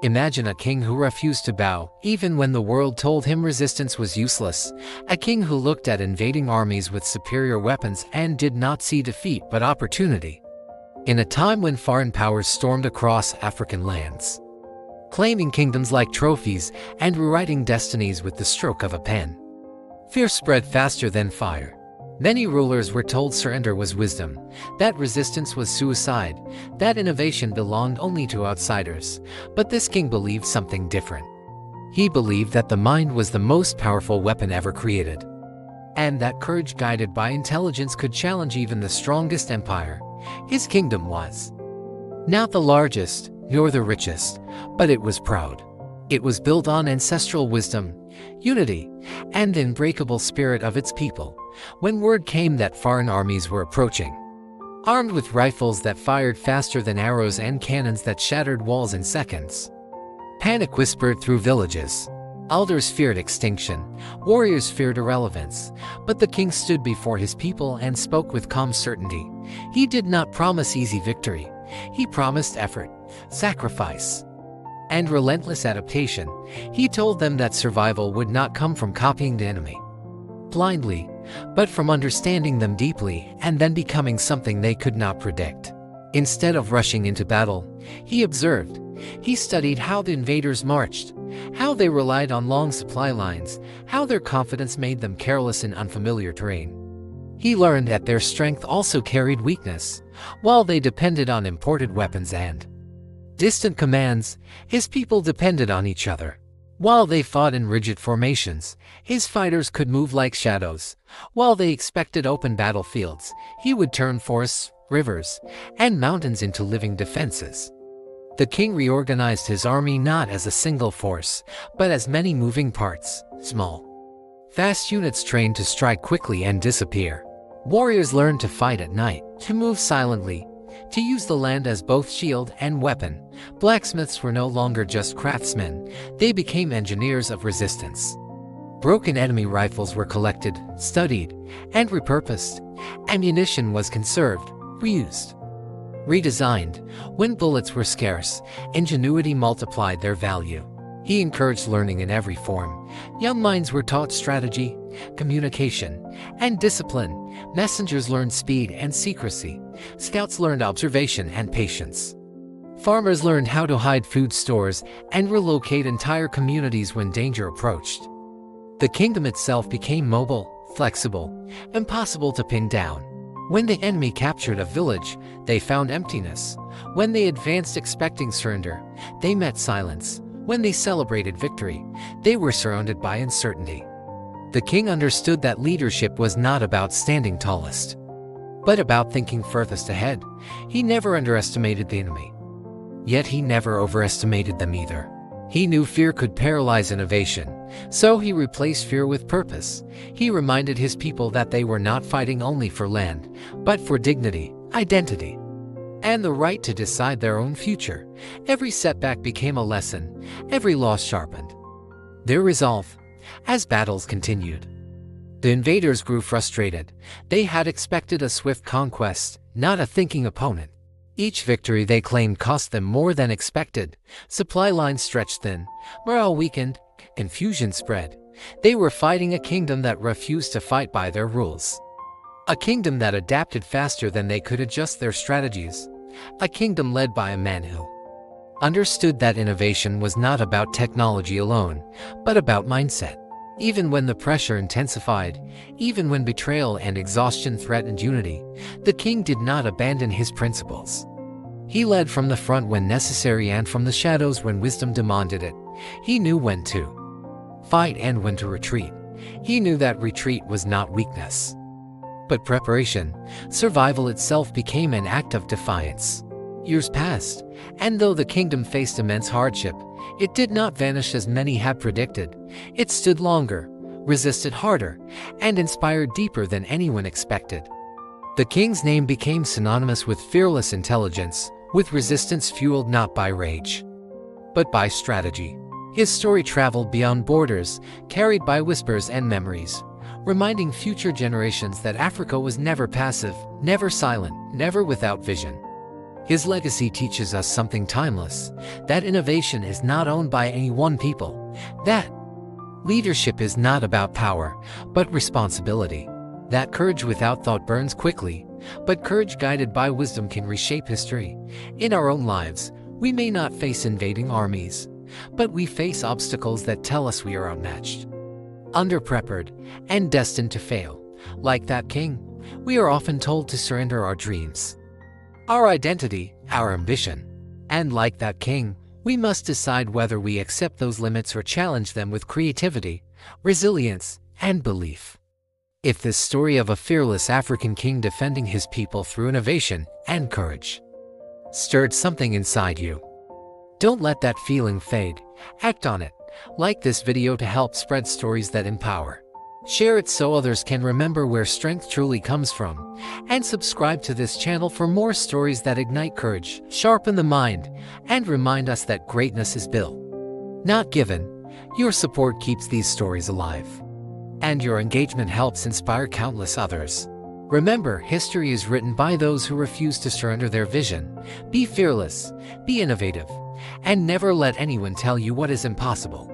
Imagine a king who refused to bow, even when the world told him resistance was useless. A king who looked at invading armies with superior weapons and did not see defeat but opportunity. In a time when foreign powers stormed across African lands, claiming kingdoms like trophies and rewriting destinies with the stroke of a pen, fear spread faster than fire. Many rulers were told surrender was wisdom, that resistance was suicide, that innovation belonged only to outsiders. But this king believed something different. He believed that the mind was the most powerful weapon ever created, and that courage guided by intelligence could challenge even the strongest empire. His kingdom was not the largest, nor the richest, but it was proud. It was built on ancestral wisdom, unity, and the unbreakable spirit of its people. When word came that foreign armies were approaching, armed with rifles that fired faster than arrows and cannons that shattered walls in seconds, panic whispered through villages. Elders feared extinction, warriors feared irrelevance, but the king stood before his people and spoke with calm certainty. He did not promise easy victory. He promised effort, sacrifice, and relentless adaptation. He told them that survival would not come from copying the enemy blindly, but from understanding them deeply and then becoming something they could not predict. Instead of rushing into battle, he observed. He studied how the invaders marched, how they relied on long supply lines, how their confidence made them careless in unfamiliar terrain. He learned that their strength also carried weakness. While they depended on imported weapons and distant commands, his people depended on each other. While they fought in rigid formations, his fighters could move like shadows. While they expected open battlefields, he would turn forests, rivers, and mountains into living defenses. The king reorganized his army not as a single force, but as many moving parts, small, fast units trained to strike quickly and disappear. Warriors learned to fight at night, to move silently, to use the land as both shield and weapon. Blacksmiths were no longer just craftsmen, they became engineers of resistance. Broken enemy rifles were collected, studied, and repurposed. Ammunition was conserved, reused, redesigned. When bullets were scarce, ingenuity multiplied their value. He encouraged learning in every form. Young minds were taught strategy, communication, and discipline. Messengers learned speed and secrecy. Scouts learned observation and patience. Farmers learned how to hide food stores and relocate entire communities when danger approached. The kingdom itself became mobile, flexible, impossible to pin down. When the enemy captured a village, they found emptiness. When they advanced expecting surrender, they met silence. When they celebrated victory, they were surrounded by uncertainty. The king understood that leadership was not about standing tallest, but about thinking furthest ahead. He never underestimated the enemy, yet he never overestimated them either. He knew fear could paralyze innovation, so he replaced fear with purpose. He reminded his people that they were not fighting only for land, but for dignity, identity, and the right to decide their own future. Every setback became a lesson, every loss sharpened their resolve. As battles continued, the invaders grew frustrated. They had expected a swift conquest, not a thinking opponent. Each victory they claimed cost them more than expected. Supply lines stretched thin, morale weakened, confusion spread. They were fighting a kingdom that refused to fight by their rules. A kingdom that adapted faster than they could adjust their strategies. A kingdom led by a man who understood that innovation was not about technology alone, but about mindset. Even when the pressure intensified, even when betrayal and exhaustion threatened unity, the king did not abandon his principles. He led from the front when necessary and from the shadows when wisdom demanded it. He knew when to fight and when to retreat. He knew that retreat was not weakness, but preparation. Survival itself became an act of defiance. Years passed, and though the kingdom faced immense hardship, it did not vanish as many had predicted. It stood longer, resisted harder, and inspired deeper than anyone expected. The king's name became synonymous with fearless intelligence, with resistance fueled not by rage, but by strategy. His story traveled beyond borders, carried by whispers and memories, reminding future generations that Africa was never passive, never silent, never without vision. His legacy teaches us something timeless, that innovation is not owned by any one people, that leadership is not about power, but responsibility, that courage without thought burns quickly, but courage guided by wisdom can reshape history. In our own lives, we may not face invading armies, but we face obstacles that tell us we are unmatched, underprepared, and destined to fail. Like that king, we are often told to surrender our dreams, our identity, our ambition. And like that king, we must decide whether we accept those limits or challenge them with creativity, resilience, and belief. If this story of a fearless African king defending his people through innovation and courage stirred something inside you, don't let that feeling fade. Act on it. Like this video to help spread stories that empower. Share it so others can remember where strength truly comes from. And subscribe to this channel for more stories that ignite courage, sharpen the mind, and remind us that greatness is built, not given. Your support keeps these stories alive, and your engagement helps inspire countless others. Remember, history is written by those who refuse to surrender their vision. Be fearless, be innovative, and never let anyone tell you what is impossible.